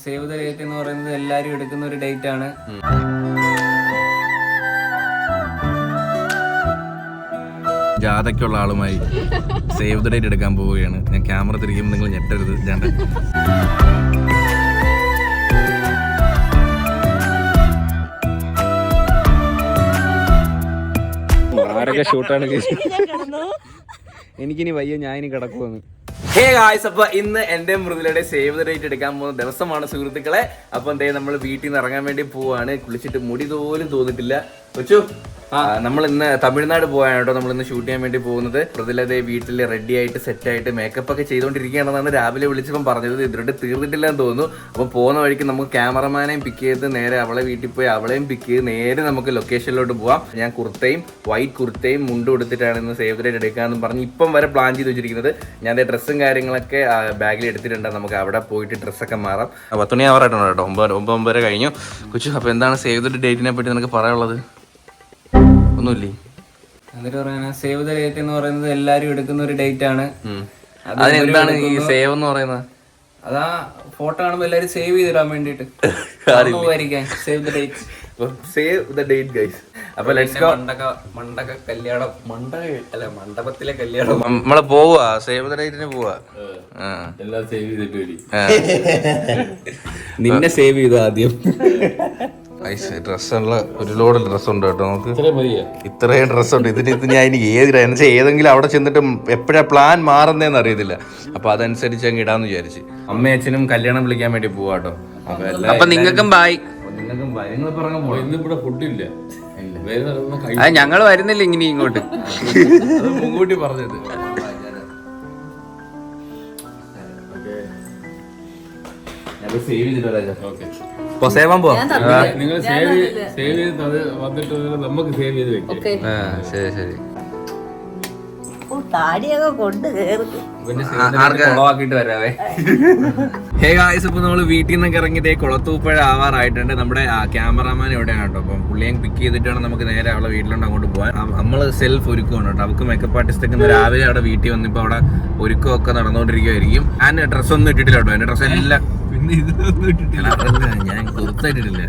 Save the date എന്ന് പറയുന്നത് എല്ലാരും എടുക്കുന്ന ഒരു ഡേറ്റ് ആണ്. ജാഥയ്ക്കുള്ള ആളുമായി സേവ് ദ ഡേറ്റ് എടുക്കാൻ പോവുകയാണ്. ഞാൻ ക്യാമറ തിരിക്കുമ്പോൾ നിങ്ങൾ ഞെട്ടരുത്. ആരൊക്കെ ഷൂട്ടാണ് എനിക്കിനി വയ്യ, ഞാൻ ഇനി കിടക്കുമെന്ന്. ഹേ ഗായ്സ്, അപ്പൊ ഇന്ന് എന്റെ മൃദുലയുടെ സേവ് ദ ഡേറ്റ് എടുക്കാൻ പോകുന്ന ദിവസമാണ് സുഹൃത്തുക്കളെ. അപ്പൊ എന്തേ നമ്മൾ വീട്ടിൽ നിന്ന് ഇറങ്ങാൻ വേണ്ടി പോവാണ്. കുളിച്ചിട്ട് മുടി പോലും തോന്നിട്ടില്ല. കൊച്ചു നമ്മൾ ഇന്ന് തമിഴ്നാട് പോയാണ് കേട്ടോ. നമ്മൾ ഇന്ന് ഷൂട്ട് ചെയ്യാൻ വേണ്ടി പോകുന്നത്. മൃദുലതേ വീട്ടിൽ റെഡി ആയിട്ട് സെറ്റ് ആയിട്ട് മേക്കപ്പ് ഒക്കെ ചെയ്തുകൊണ്ടിരിക്കുകയാണെന്നാണ് രാവിലെ വിളിച്ചപ്പം പറഞ്ഞത്. ഇതിട്ട് തീർന്നിട്ടില്ലെന്ന് തോന്നുന്നു. അപ്പൊ പോകുന്ന വഴിക്ക് നമുക്ക് ക്യാമറമാനെയും പിക്ക് ചെയ്ത് നേരെ അവളെ വീട്ടിൽ പോയി അവളെയും പിക്ക് ചെയ്ത് നേരെ നമുക്ക് ലൊക്കേഷനിലോട്ട് പോവാം. ഞാൻ കുർത്തയും വൈറ്റ് കുർത്തയും മുണ്ടും എടുത്തിട്ടാണ് ഇന്ന് സേവ് ദ ഡേറ്റ് എടുക്കാമെന്ന് പറഞ്ഞ് ഇപ്പം വരെ പ്ലാൻ ചെയ്ത് വെച്ചിരിക്കുന്നത്. ഞാൻ ഡ്രസ്സും കാര്യങ്ങളൊക്കെ ബാഗിൽ എടുത്തിട്ടുണ്ട്. നമുക്ക് അവിടെ പോയിട്ട് ഡ്രസ്സൊക്കെ മാറാം. 10 മണി ആവാറായിട്ടുണ്ട് കേട്ടോ. 9 കഴിഞ്ഞു. കൊച്ചു, അപ്പൊ എന്താണ് സേവ് ദ ഡേറ്റിനെ പറ്റി നിനക്ക് പറയാനുള്ളത്? ഒന്നുമില്ലേ? എന്നിട്ട് പറയാനാ, സേവ് ദ ഡേറ്റ് എന്ന് പറയുന്നത് എല്ലാരും എടുക്കുന്ന ഒരു ഡേറ്റ് ആണ്. അതിനെന്താണ് ഈ സേവ് എന്ന് പറയുന്നത്? അതാ ഫോട്ടോ കാണുമ്പോ എല്ലാരും സേവ് ചെയ്തിടാൻ വേണ്ടിട്ട്. Save the date, save the date guys. അപ്പൊ ലെറ്റ്സ് ഗോ. മണ്ടക കല്യാണം, മണ്ഡപത്തിലെ കല്യാണം. നമ്മളെ പോവാ, സേവ് ദ ഡേറ്റിന് പോവാ. എല്ലാം സേവ് ചെയ്തിട്ട് നിന്നെ സേവ് ചെയ്തു ആദ്യം. ഡ്രസ്സുള്ള ഒരുപാട് ഡ്രസ്സുണ്ട് കേട്ടോ. നമുക്ക് ഇത്രയും ഡ്രസ്സുണ്ട്. ഇതിന് ഞാൻ ഏതെങ്കിലും അവിടെ ചെന്നിട്ട് എപ്പോഴാ പ്ലാൻ മാറുന്നതെന്ന് അറിയത്തില്ല. അപ്പൊ അതനുസരിച്ച് അങ്ങ് ഇടാന്ന് വിചാരിച്ച്. അമ്മയും അച്ഛനും കല്യാണം വിളിക്കാൻ വേണ്ടി പോവാട്ടോ. അപ്പൊ നിങ്ങൾക്കും ബായ്. നിങ്ങൾക്കും ബായ്. നിങ്ങൾ പറഞ്ഞ പോലെ ഇന്നിവിടെ ഫുഡില്ല. ഞങ്ങൾ വരുന്നില്ല ഇങ്ങനെ ഇങ്ങോട്ട്. മുൻകൂട്ടി പറഞ്ഞത്. സേവ് ചെയ്തിട്ട് സേവാൻ പോവാം. നിങ്ങൾ സേവ് ചെയ്ത് അത് വന്നിട്ട് നമുക്ക് സേവ് ചെയ്ത് വെക്കാം. ശരി ശരി. വരാവേ. ഹേ ഗായ്സ്, ഇപ്പൊ നമ്മള് വീട്ടിൽ നിന്നൊക്കെ ഇറങ്ങിയതേ കുളത്തൂപ്പുഴ ആവാറായിട്ടുണ്ട്. നമ്മുടെ ക്യാമറാമാൻ എവിടെയാണ് കേട്ടോ. അപ്പം പുള്ളിയെ പിക്ക് ചെയ്തിട്ടാണ് നമുക്ക് നേരെ അവളെ വീട്ടിലോട്ട് അങ്ങോട്ട് പോകാൻ. നമ്മള് സെൽഫ് ഒരുക്കമാണ് കേട്ടോ. അവർക്ക് മേക്കപ്പ് ആർട്ടിസ്റ്റ് ഒക്കെ രാവിലെ അവിടെ വീട്ടിൽ വന്നിപ്പോ അവിടെ ഒരുക്കമൊക്കെ നടന്നുകൊണ്ടിരിക്കുമായിരിക്കും. ഞാൻ ഡ്രസ്സൊന്നും ഇട്ടിട്ടില്ല കേട്ടോ. എന്റെ ഡ്രസ്സ് എല്ലാം പിന്നെ ഇതൊന്നും ഇട്ടിട്ടില്ല. ഞാൻ കുർത്തായിട്ടിട്ടില്ല.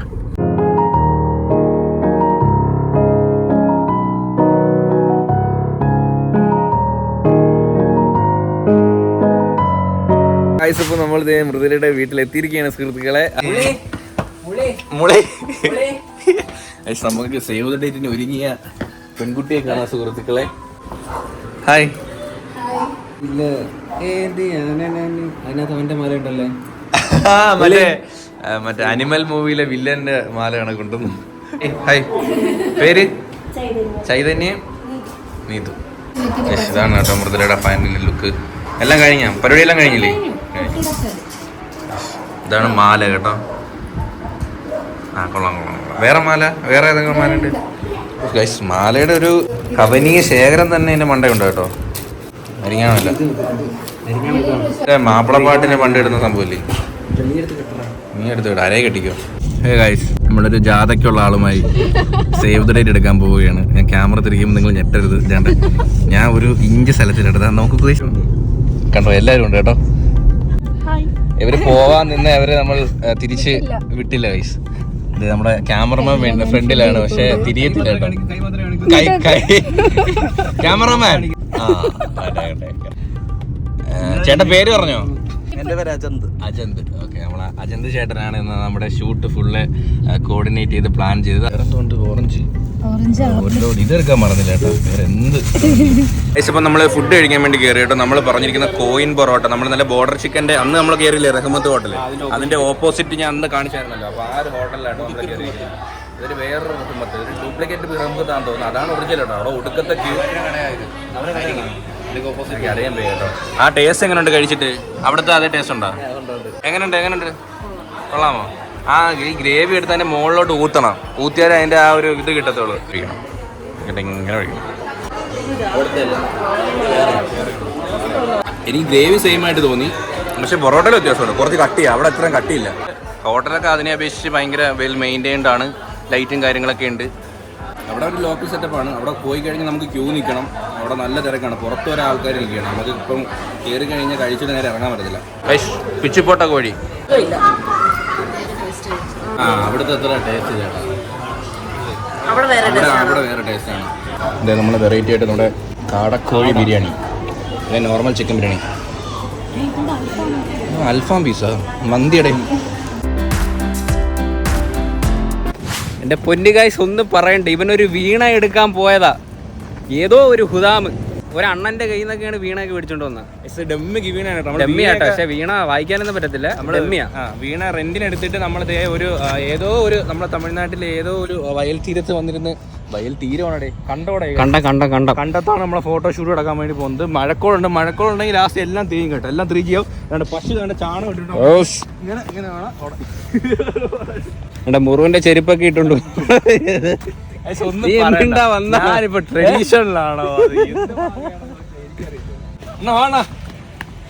ഇപ്പൊ നമ്മൾ മൃദുലയുടെ വീട്ടിലെത്തിയിരിക്കുകയാണ് സുഹൃത്തുക്കളെ. നമുക്ക് സേവ് ദ ഡേറ്റിന് ഒരുങ്ങിയ പെൺകുട്ടിയെ കാണാം സുഹൃത്തുക്കളെ. ഹായ്. ഇല്ല, അതിനകത്ത് അവന്റെ മാല ഉണ്ടല്ലേ. മറ്റേ അനിമൽ മൂവിയിലെ വില്ലന്റെ മാലയാണ് കൊണ്ടുവന്നു. ഹായ്, പേര് ചൈതന്യ നീതു. ഇതാണ് കേട്ടോ മൃദുലയുടെ ഫൈനൽ ലുക്ക്. എല്ലാം കഴിഞ്ഞ പരിപാടിയെല്ലാം കഴിഞ്ഞില്ലേ? ഇതാണ് മാല കേട്ടോ. കൊള്ളാം. വേറെ മാല, വേറെ ഏതെങ്കിലും മാല ഉണ്ട്? മാലയുടെ ഒരു കവനീയ ശേഖരം തന്നെ എന്റെ മണ്ടയുണ്ട് കേട്ടോ. അരിങ്ങാണല്ല, മാപ്പിളപ്പാട്ടിന്റെ പണ്ട് ഇടുന്ന സംഭവമില്ലേ? നീ എടുത്ത് വിട, അരയെ കെട്ടിക്കോ. നമ്മളൊരു ജാഥയ്ക്കുള്ള ആളുമായി സേവ് ദ ഡേറ്റ് എടുക്കാൻ പോവുകയാണ്. ഞാൻ ക്യാമറ തിരിക്കുമ്പോൾ നിങ്ങൾ ഞെട്ടരുത്. ഞാൻ ഒരു ഇഞ്ച് സ്ഥലത്തിനെടുത്താ നമുക്ക് കണ്ടോ, എല്ലാവരും ഉണ്ട് കേട്ടോ. ഇവര് പോവാൻ നിന്ന് അവരെ നമ്മൾ തിരിച്ച് വിട്ടില്ല ഗൈസ്. ഇത് നമ്മുടെ ക്യാമറമാൻ ഫ്രണ്ടിലാണ്, പക്ഷെ തിരിയത്തില്ല കേട്ടോ. ക്യാമറമാൻ ചേട്ടൻ പേര് പറഞ്ഞോ? എന്റെ പേര് അജന്ത്. ഓക്കെ, നമ്മളെ അജന്ത് ചേട്ടനാണ് ഇന്ന് നമ്മുടെ ഷൂട്ട് ഫുള്ള് കോർഡിനേറ്റ് ചെയ്ത് പ്ലാൻ ചെയ്തത്. ഓറഞ്ച് ഇതെടുക്കാൻ മറന്നില്ല കേട്ടോ. വേറെ എന്ത്. ഇപ്പം നമ്മൾ ഫുഡ് കഴിക്കാൻ വേണ്ടി കയറി കേട്ടോ. നമ്മൾ പറഞ്ഞിരിക്കുന്ന കോയിൻ പൊറോട്ട, നമ്മൾ നല്ല ബോർഡർ ചിക്കൻ്റെ അന്ന് നമ്മൾ കയറിയില്ലേ റഹ്മത്ത് ഹോട്ടൽ, അതിന്റെ ഓപ്പോസിറ്റ് ഞാൻ അന്ന് കാണിച്ചായിരുന്നല്ലോ. അപ്പോൾ ആ ഒരു ഹോട്ടലിലാട്ടോ നമ്മൾ കയറിയിരിക്കുന്നത്. ഇതൊരു വേറൊരു റഹ്മത്ത്, ഒരു ഡ്യൂപ്ലിക്കേറ്റ് റഹ്മത്താന്ന് തോന്നുന്നു. അതാണ് ഒറിജിനൽ കേട്ടോ. അവിടെ ഒടുക്കത്തെ അറിയാൻ പോയി കേട്ടോ. ആ ടേസ്റ്റ് എങ്ങനെയുണ്ട് കഴിച്ചിട്ട്? അവിടുത്തെ അതേ ടേസ്റ്റ് ഉണ്ടോ? എങ്ങനെയുണ്ട്? കൊള്ളാമോ? ആ ഈ ഗ്രേവി എടുത്ത് അതിന്റെ മുകളിലോട്ട് ഊത്തണം. ഊത്തിയാലേ അതിന്റെ ആ ഒരു ഇത് കിട്ടത്തുള്ളൂ. ഇങ്ങനെ കഴിക്കണം. എനിക്ക് ഗ്രേവി സെയിം ആയിട്ട് തോന്നി, പക്ഷെ പൊറോട്ടയിൽ വ്യത്യാസമുണ്ട്. കുറച്ച് കട്ടിയാണ്. അവിടെ അത്രയും കട്ടിയില്ല. ഹോട്ടലൊക്കെ അതിനെ അപേക്ഷിച്ച് ഭയങ്കര വെൽ മെയിൻറ്റൈൻഡ് ആണ്. ലൈറ്റും കാര്യങ്ങളൊക്കെ ഉണ്ട്. അവിടെ ഒരു ലോക്കൽ സെറ്റപ്പാണ്. അവിടെ പോയി കഴിഞ്ഞാൽ നമുക്ക് ക്യൂ നിൽക്കണം. അവിടെ നല്ല തിരക്കാണ്. പുറത്ത് വരെ ആൾക്കാർ നിൽക്കുകയാണ്. നമുക്ക് ഇപ്പം കയറി കഴിഞ്ഞാൽ കഴിച്ചിട്ട് നേരെ ഇറങ്ങാൻ പറ്റത്തില്ല. പിച്ചിപ്പോട്ട കോഴി അവിടുത്തെ അത്ര ടേസ്റ്റ് ചേട്ടാ, അവിടെ വേറെ അവിടെ വേറെ ടേസ്റ്റ് ആണ്. അതെ, നമ്മൾ വെറൈറ്റി ആയിട്ട് നമ്മുടെ കാടക്കോഴി ബിരിയാണി, പിന്നെ നോർമൽ ചിക്കൻ ബിരിയാണി, അൽഫാം പീസാ, മന്തിയുടെ. എന്റെ പൊന്നു ഗൈസ് ഒന്നും പറയണ്ട, ഇവനൊരു വീണ എടുക്കാൻ പോയതാ. ഏതോ ഒരു ഹുദാമ് ഒരു അണ്ണന്റെ കയ്യിൽ നിന്നൊക്കെയാണ് വീണയൊക്കെ മേടിച്ചോണ്ട് വന്നത്. ഡെമ്മിയാട്ടോ, പക്ഷെ വീണ വായിക്കാനൊന്നും പറ്റത്തില്ല. വീണ റെന്റിന് എടുത്തിട്ട് നമ്മൾ ഏതോ ഒരു നമ്മുടെ തമിഴ്നാട്ടിലെ ഏതോ ഒരു വയൽ തീരത്ത് വന്നിരുന്ന്, വയൽ തീരമാണേ, കണ്ടത്താണ് നമ്മളെ ഫോട്ടോഷൂട്ട് എടുക്കാൻ വേണ്ടി പോകുന്നത്. മഴക്കോളുണ്ടെങ്കിൽ ലാസ്റ്റ് എല്ലാം തീയും കേട്ടോ, എല്ലാം തീയും. പശു കണ്ട ചാണകം ഇട്ടിട്ടുണ്ടോ, ഇങ്ങനെ എന്റെ മുറിവിന്റെ ചെരുപ്പൊക്കെ ഇട്ടുണ്ടോ. ഞാനിപ്പോ ട്രഡീഷണലാണോ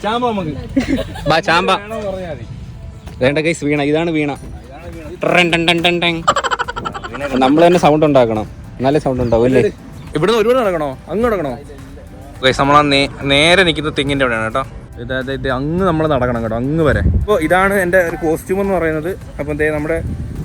ചാമ്പ വേണ്ട ഗൈസ്. വീണ, ഇതാണ് വീണ. നമ്മൾ തന്നെ സൗണ്ട് ഉണ്ടാക്കണം, നല്ല സൗണ്ട് ഉണ്ടാവും അല്ലേ. ഇവിടുന്ന് ഒരുപാട് നടക്കണോ, അങ്ങ് നടക്കണോ ഗൈസ്? നമ്മളാ നേരെ നിൽക്കുന്ന തെങ്ങിന്റെ അവിടെയാണ് കേട്ടോ. ഇത് അങ്ങ് നമ്മൾ നടക്കണം കേട്ടോ, അങ്ങ് വരെ. അപ്പോൾ ഇതാണ് എൻ്റെ ഒരു കോസ്റ്റ്യൂം എന്ന് പറയുന്നത്. അപ്പം എന്തേ നമ്മുടെ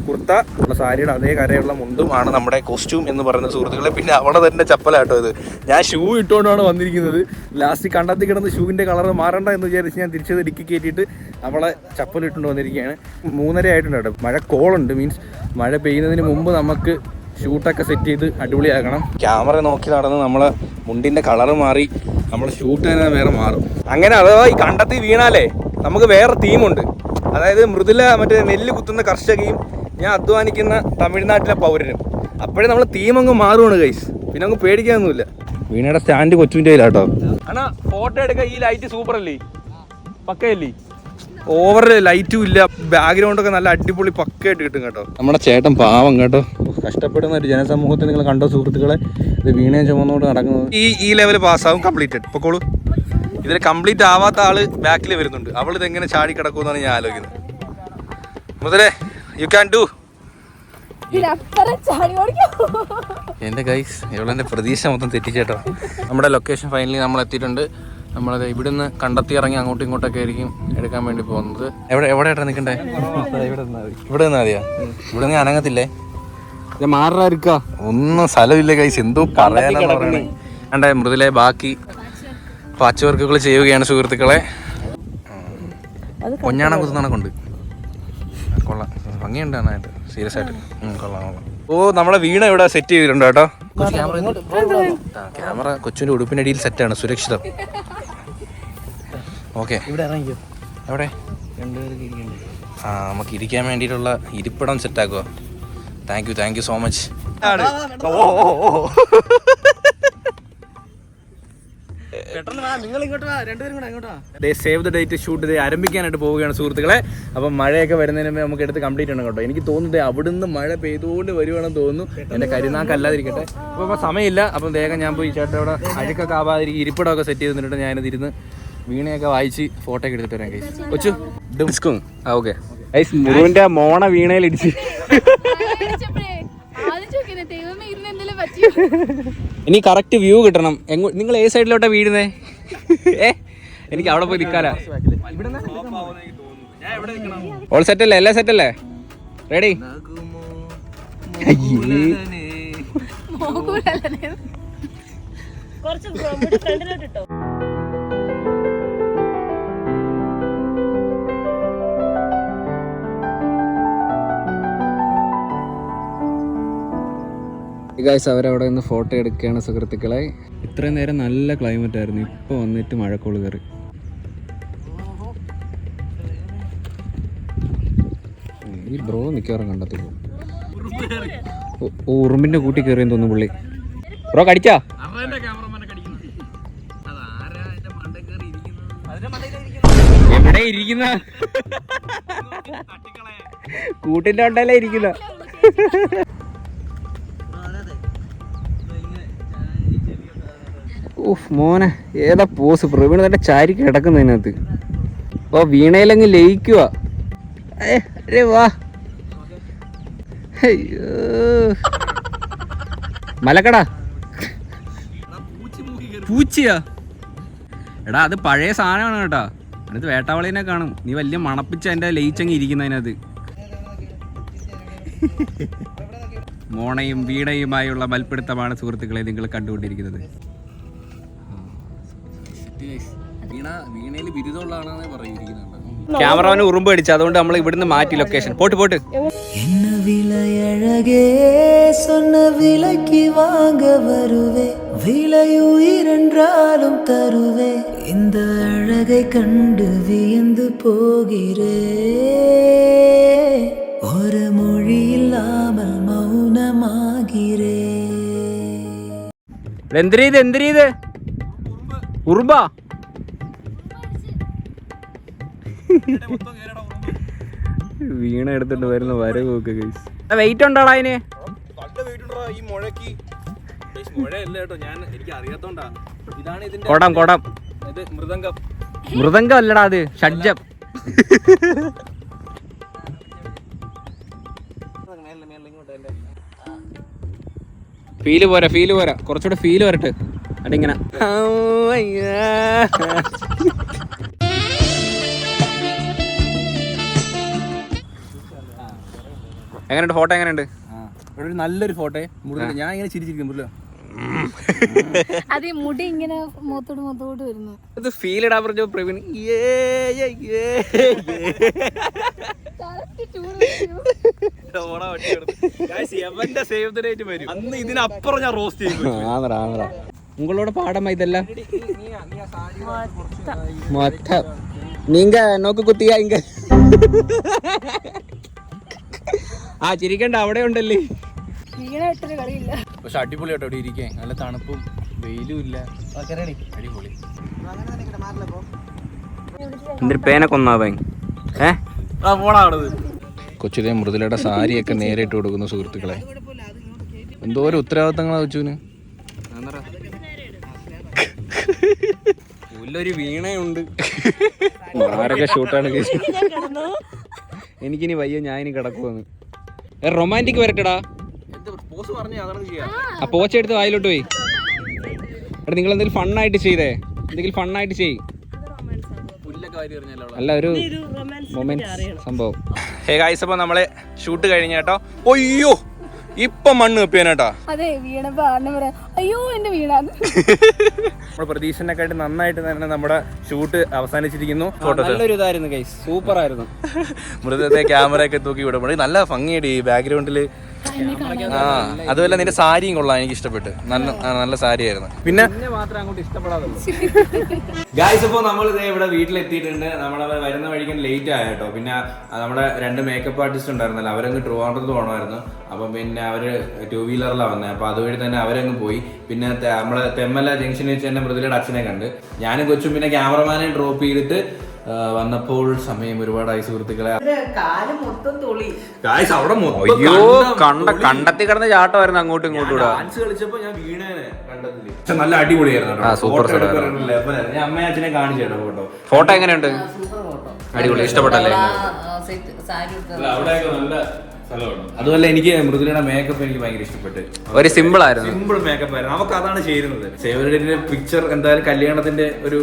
കുർത്ത, നമ്മുടെ സാരിയുടെ അതേ കരയുള്ള മുണ്ടും ആണ് നമ്മുടെ കോസ്റ്റ്യൂം എന്ന് പറയുന്ന സുഹൃത്തുക്കളെ. പിന്നെ അവിടെ തന്നെ ചപ്പലാട്ടോ ഇത്. ഞാൻ ഷൂ ഇട്ടുകൊണ്ടാണ് വന്നിരിക്കുന്നത്. ലാസ്റ്റ് കണ്ടെത്തി കിടന്ന് ഷൂവിൻ്റെ കളർ മാറണ്ട എന്ന് വിചാരിച്ച് ഞാൻ തിരിച്ചത് ഡിക്കി കയറ്റിയിട്ട് അവളെ ചപ്പലിട്ടുകൊണ്ട് വന്നിരിക്കുകയാണ്. 3:30 ആയിട്ടുണ്ട് കേട്ടോ. മഴ കോളുണ്ട്, മീൻസ് മഴ പെയ്യുന്നതിന് മുമ്പ് നമുക്ക് ഷൂട്ടൊക്കെ സെറ്റ് ചെയ്ത് അടിപൊളിയാക്കണം. ക്യാമറ നോക്കി നടന്ന് നമ്മളെ മുണ്ടിൻ്റെ കളറ് മാറി നമ്മളെ ഷൂട്ട് തന്നെ വേറെ മാറും. അങ്ങനെ അഥവാ ഈ കണ്ടെത്തി വീണാലേ നമുക്ക് വേറെ തീമുണ്ട്. അതായത് മൃദുല മറ്റേ നെല്ല് കുത്തുന്ന കർഷകയും ഞാൻ അധ്വാനിക്കുന്ന തമിഴ്നാട്ടിലെ പൗരനും. അപ്പോഴേ നമ്മൾ തീമങ്ങ് മാറുവാണ് ഗൈസ്. പിന്നെ അങ്ങ് പേടിക്കാനൊന്നുമില്ല. വീണയുടെ സ്റ്റാൻഡ് കൊച്ചുവിൻ്റെ കയ്യിലാട്ടോ. അണ്ണാ ഫോട്ടോ എടുക്കാൻ ഈ ലൈറ്റ് സൂപ്പർ അല്ലേ, പക്കയല്ലേ? ഓവർ ലൈറ്റും ഇല്ല, ബാക്ക്ഗ്രൗണ്ടൊക്കെ നല്ല അടിപൊളി പക്കയായിട്ട് കിട്ടും കേട്ടോ. നമ്മുടെ ചേട്ടൻ പാവം കേട്ടോ, കഷ്ടപ്പെടുന്ന ഒരു ജനസമൂഹത്തെ നിങ്ങൾ കണ്ടോ സുഹൃത്തുക്കളെ. ഇത് വീണയും ചുമന്നുകൊണ്ട് നടക്കുന്നത്. ഈ ലെവൽ പാസ്സാവും, കംപ്ലീറ്റഡ്. പൊക്കോളൂ. ഇതിൽ കംപ്ലീറ്റ് ആവാത്ത ആള് ബാക്കിൽ വരുന്നുണ്ട്. അവൾ ഇതെങ്ങനെ ചാടി കിടക്കുമെന്നാണ് ഞാൻ ആലോചിക്കുന്നത്. മുതലേ യു ക്യാൻ ഡു. എൻ്റെ ഗൈസ്, ഇവളെൻ്റെ പ്രതീക്ഷ മൊത്തം തെറ്റിച്ചേട്ടോ. നമ്മുടെ ലൊക്കേഷൻ ഫൈനലി നമ്മൾ എത്തിയിട്ടുണ്ട്. നമ്മളത് ഇവിടുന്ന് കണ്ടെത്തി ഇറങ്ങി അങ്ങോട്ടും ഇങ്ങോട്ടൊക്കെ ആയിരിക്കും എടുക്കാൻ വേണ്ടി പോകുന്നത്. എവിടെയായിട്ടാണ് നിൽക്കണ്ടേ? ഇവിടെ നിന്നാ മതിയാ? ഇവിടെ നിന്ന് അനങ്ങത്തില്ലേ? മാറാ ഒന്നും സ്ഥലമില്ല ഗൈസ്, എന്തോ പറയാനാണ് പറയണേ. കണ്ടേ മൃദുലെ ബാക്കി പാച്ച് വർക്കുകൾ ചെയ്യുകയാണ് സുഹൃത്തുക്കളെ. പൊഞ്ഞാണം കുത്തുന്നണക്കുണ്ട്. കൊള്ളാം, ഭംഗിയുണ്ട് നന്നായിട്ട്, സീരിയസ് ആയിട്ട്. കൊള്ളാം. ഓ, നമ്മളെ വീണ ഇവിടെ സെറ്റ് ചെയ്തിട്ടുണ്ട് കേട്ടോ. ക്യാമറ കൊച്ചിൻ്റെ ഉടുപ്പിനടിയിൽ സെറ്റാണ്, സുരക്ഷിതം. ഓക്കെ, എവിടെ? നമുക്ക് ഇരിക്കാൻ വേണ്ടിയിട്ടുള്ള ഇരിപ്പിടം സെറ്റാക്കുക. Thank you so much. Save the date shoot ആരംഭിക്കാനായിട്ട് പോവുകയാണ് സുഹൃത്തുക്കളെ. അപ്പം മഴയൊക്കെ വരുന്നതിന് മുമ്പേ നമുക്ക് എടുത്ത് കംപ്ലീറ്റ് ആണ് കേട്ടോ. എനിക്ക് തോന്നുന്നത് അവിടുന്ന് മഴ പെയ്തുകൊണ്ട് വരുവാണെന്ന് തോന്നുന്നു. എൻ്റെ കരുനാക്കല്ലാതിരിക്കട്ടെ. അപ്പോൾ സമയമില്ല. അപ്പം വേഗം ഞാൻ പോയി ചേട്ടനോടെ അഴുക്കൊക്കെ ആവാതിരിക്കും ഇരിപ്പിടമൊക്കെ സെറ്റ് ചെയ്ത് നിന്നിട്ട് ഞാനിത് ഇരുന്ന് വീണയൊക്കെ വായിച്ച് ഫോട്ടോ ഒക്കെ എടുത്തിട്ട് വരാം ഗൈസ്. കൊച്ചു ഡിസ്കും ഓക്കെ ഗൈസ്. മുരുവിൻ്റെ മോണ വീണയിൽ ഇടിച്ച്. ഇനി കറക്റ്റ് വ്യൂ കിട്ടണം. നിങ്ങൾ ഏത് സൈഡിലോട്ടാ വീഴുന്നേ? എനിക്ക് അവിടെ പോയി നിൽക്കാനാ. ഓൾ സെറ്റ് അല്ലേ? എല്ലാം സെറ്റ് അല്ലേ? റെഡി? ഗൈസ്, അവരവിടെ നിന്ന് ഫോട്ടോ എടുക്കുകയാണ് സുഹൃത്തുക്കളെ. ഇത്രയും നേരം നല്ല ക്ലൈമറ്റ് ആയിരുന്നു, ഇപ്പോൾ വന്നിട്ട് മഴക്കോള് കയറി. ഈ ബ്രോ മിക്കവാറും കണ്ടെത്തുള്ളൂ. ഉറുമ്പിന്റെ കൂട്ടി കയറിയെന്ന് തോന്നുന്നു പുള്ളി. ബ്രോ കടിച്ചാ? എവിടെ ഇരിക്കുന്ന? കൂട്ടിന്റെ ഉണ്ടല്ലേ ഇരിക്കുന്ന. മോനെ ഏതാ പോസ്? പ്രവീണ് തന്നെ ചാരി കിടക്കുന്നതിനകത്ത്. ഓ, വീണയിലങ്ങ് ലയിക്കുക. വാ, അയ്യോ മലക്കടാ. പൂച്ചയാ? എടാ അത് പഴയ സാധനമാണ് കേട്ടാ. അതിനകത്ത് വേട്ടാവളീനെ കാണും. നീ വലിയ മണപ്പിച്ച് അതിൻ്റെ ലയിച്ചങ്ങ് ഇരിക്കുന്നതിനകത്ത്. മോണയും വീണയുമായുള്ള മൽപ്പിടുത്തമാണ് സുഹൃത്തുക്കളെ നിങ്ങൾ കണ്ടുകൊണ്ടിരിക്കുന്നത്. ക്യാമറമാന് ഉറുമ്പ് അടിച്ചു, അതുകൊണ്ട് നമ്മൾ ഇവിടുന്ന് മാറ്റി ലൊക്കേഷൻ. പോട്ട് என்ன விலையழகே சொன்ன விலைக்கு வாங்க வருவே விலையுயிரென்றாலும் தருவே இந்த அழகை கண்டு வியந்து போகிறே ஒரு மொழி இல்லாமல் மௌனமாகிறே. എന്തിരീത് ഉറുമ്പാ? വീണ എടുത്തിട്ട് വരുന്ന വരവ് നോക്ക് ഗൈസ്. വെയിറ്റ് ഉണ്ടാടാ അതിന്? കൊടം മൃദംഗം അല്ലടാ, അത് ഷഡ്ജം. ഫീല് പോരാ, കുറച്ചുകൂടെ ഫീല് വരട്ടെ. അതിങ്ങനെ എങ്ങനെയുണ്ട്? ഫോട്ടോ എങ്ങനെയുണ്ട്? നല്ലൊരു ഫോട്ടോ. ഞാൻ ഇങ്ങനെ ചിരിച്ചിരിക്കുന്നു. അതെ, മുടി ഇങ്ങനെ മുഖത്തോട് വരുന്നു. ഇത് ഫീൽ ഇടാൻ പറഞ്ഞു പ്രവീൺ. അന്ന് ഇതിനപ്പുറം ഞാൻ റോസ്റ്റ് ചെയ്തു. ഉങ്ങളോട് പാടമ്മ ഇതെല്ലാം മൊത്തം നീങ്ക നോക്ക് കുത്തിയ ഇങ്ക. ആ ചിരിക്കണ്ട, അവിടെ ഉണ്ടല്ലേ. പക്ഷെ അടിപൊളി കേട്ടോ ഇവിടെ ഇരിക്കാൻ. നല്ല തണുപ്പും വെയിലും ഇല്ല. അടിപൊളി. എന്തൊരു പേനൊക്കെ ഒന്നാവാൻ. കൊച്ചുതേ മൃദുലയുടെ സാരിയൊക്കെ നേരിട്ട് കൊടുക്കുന്ന സുഹൃത്തുക്കളെ. എന്തോരം ഉത്തരവാദിത്തങ്ങളാ കൊച്ചുവിന്. ഒരു വീണയുണ്ട്. ആരൊക്കെ ഷൂട്ടാണ്. എനിക്കിനി വയ്യ, ഞാൻ ഇനി കിടക്കുവന്ന്. റൊമാൻറ്റിക് വരട്ടെടാ. ആ പോച്ച എടുത്ത് വായിലോട്ട് പോയി. എടാ നിങ്ങൾ എന്തെങ്കിലും ഫണ്ണായിട്ട് ചെയ്തേ, എന്തെങ്കിലും ഫണ്ണായിട്ട് ചെയ്. അല്ല, ഒരു മൊമെന്റ് സംഭവം. ഹേ ഗായ്സ്, അപ്പോൾ നമ്മളെ ഷൂട്ട് കഴിഞ്ഞ കേട്ടോ. ഒയ്യോ, ഇപ്പൊ മണ്ണ് വെപ്പിയാനേട്ടാ. അതെ, വീണപ്പോ അയ്യോ എന്റെ വീണ. നമ്മുടെ പ്രതീക്ഷനെക്കാട്ടി നന്നായിട്ട് തന്നെ നമ്മുടെ ഷൂട്ട് അവസാനിച്ചിരിക്കുന്നു. നല്ലൊരു ഇതായിരുന്നു ഗൈസ്, സൂപ്പർ ആയിരുന്നു. മൃദുലത്തെ ക്യാമറ ഒക്കെ തൂക്കി വിടുമ്പോൾ നല്ല ഭംഗിയുണ്ട് ഈ ബാക്ക്ഗ്രൗണ്ടില്. അതുപോലെ നിന്റെ സാരിയും കൊള്ളാം, എനിക്ക് ഇഷ്ടപ്പെട്ട്. നല്ല സാരി ആയിരുന്നു. പിന്നെ മാത്രം അങ്ങോട്ട് ഇഷ്ടപ്പെടാതെ ഗായ്സ്, ഇപ്പോൾ നമ്മൾ ഇവിടെ വീട്ടിലെത്തിയിട്ടുണ്ട്. നമ്മളെ വരുന്ന വഴിക്ക് ലേറ്റ് ആയ കേട്ടോ. പിന്നെ നമ്മുടെ 2 മേക്കപ്പ് ആർട്ടിസ്റ്റ് ഉണ്ടായിരുന്നല്ലോ, അവരങ്ങ് ട്രിവാൻഡ്രത്ത് പോകണമായിരുന്നു. അപ്പം പിന്നെ അവര് 2 വീലറിലാണ് വന്നത്. അപ്പോൾ അതുവഴി തന്നെ അവരങ്ങ് പോയി. പിന്നെ നമ്മളെ തെമ്മല ജംഗ്ഷനിൽ വെച്ച് തന്നെ മൃദുലയുടെ അച്ഛനെ കണ്ട് ഞാനും കൊച്ചും പിന്നെ ക്യാമറമാനെ ഡ്രോപ്പ് ചെയ്തിട്ട് വന്നപ്പോൾ സമയം ഒരുപാടായി സുഹൃത്തുക്കളെ. അവിടെ അയ്യോ കണ്ടെത്തി കിടന്ന ചാട്ടമായിരുന്നു അങ്ങോട്ടും ഇങ്ങോട്ടും. ഡാൻസ് കളിച്ചപ്പോ ഞാൻ വീണേനെ കണ്ടതില്. പക്ഷെ നല്ല അടിപൊളിയായിരുന്നു. സൂപ്പർ. ഞാൻ അമ്മയെ അച്ഛനെ കാണിച്ചു കേട്ടോ ഫോട്ടോ എങ്ങനെയുണ്ട്? അടിപൊളി, ഇഷ്ടപ്പെട്ടല്ലേ? അവിടെയൊക്കെ നല്ല സ്ഥലമാണ്. അതുപോലെ എനിക്ക് മൃദുലയുടെ മേക്കപ്പ് എനിക്ക് ഭയങ്കര ഇഷ്ടപ്പെട്ടു. ഒരു സിമ്പിൾ ആയിരുന്നു, സിമ്പിൾ മേക്കപ്പ് ആയിരുന്നു. നമുക്ക് അതാണ് ചേരുന്നത്. സേവരുടെ പിക്ചർ എന്തായാലും കല്യാണത്തിന്റെ ഒരു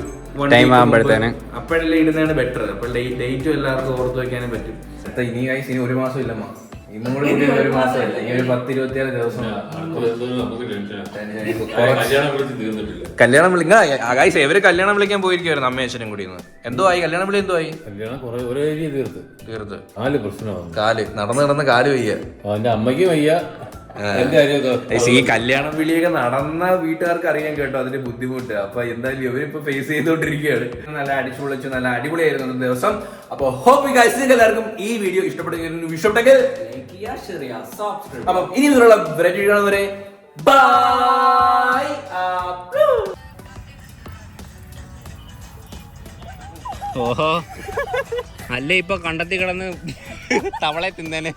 ടൈം ആകുമ്പോഴത്തേന് അപ്പോഴല്ലേ ഇടുന്നതാണ് ബെറ്റർ. അപ്പോൾ ഡേറ്റും എല്ലാവർക്കും ഓർത്ത് വെക്കാനും പറ്റും. ഇനി ഇനി 1 മാസം ഇല്ലമ്മ. ഇന്നും കൂടി 1 മാസമല്ല, ഇനി ഒരു 10-26 ദിവസം കല്യാണം വിളിക്കാൻ. ഇവര് കല്യാണം വിളിക്കാൻ പോയിരിക്കുവായിരുന്നു അമ്മയും അച്ഛനും കൂടി. എന്തോ ആയി കല്യാണം വിളി? എന്തോ ആയി? തീർത്ത് 4 പ്രശ്നമാണ്. കാല് നടന്ന് കാല് വയ്യ. അവന്റെ അമ്മയ്ക്ക് വയ്യ. ഈ കല്യാണം വിളിയൊക്കെ നടന്ന വീട്ടുകാർക്ക് അറിയാൻ കേട്ടോ അതിന്റെ ബുദ്ധിമുട്ട്. അപ്പൊ എന്തായാലും ഇവരിപ്പോ ഫേസ് ചെയ്തോണ്ടിരിക്കുകയാണ്. നല്ല അടിച്ചുപൊളിച്ചു, നല്ല അടിപൊളിയായിരുന്നു ദിവസം. അപ്പൊ ഹോപ്പ് നിങ്ങൾക്ക് എല്ലാവർക്കും ഈ വീഡിയോ ഇഷ്ടപ്പെട്ടെങ്കിൽ അപ്പം ഇനി ഇതിലുള്ള വെറൈറ്റി കാണുന്നവരെ ബൈ. ഓഹോ, അല്ലേ ഇപ്പൊ കണ്ടെത്തി കിടന്ന് തവളെ തിന്നേനെ.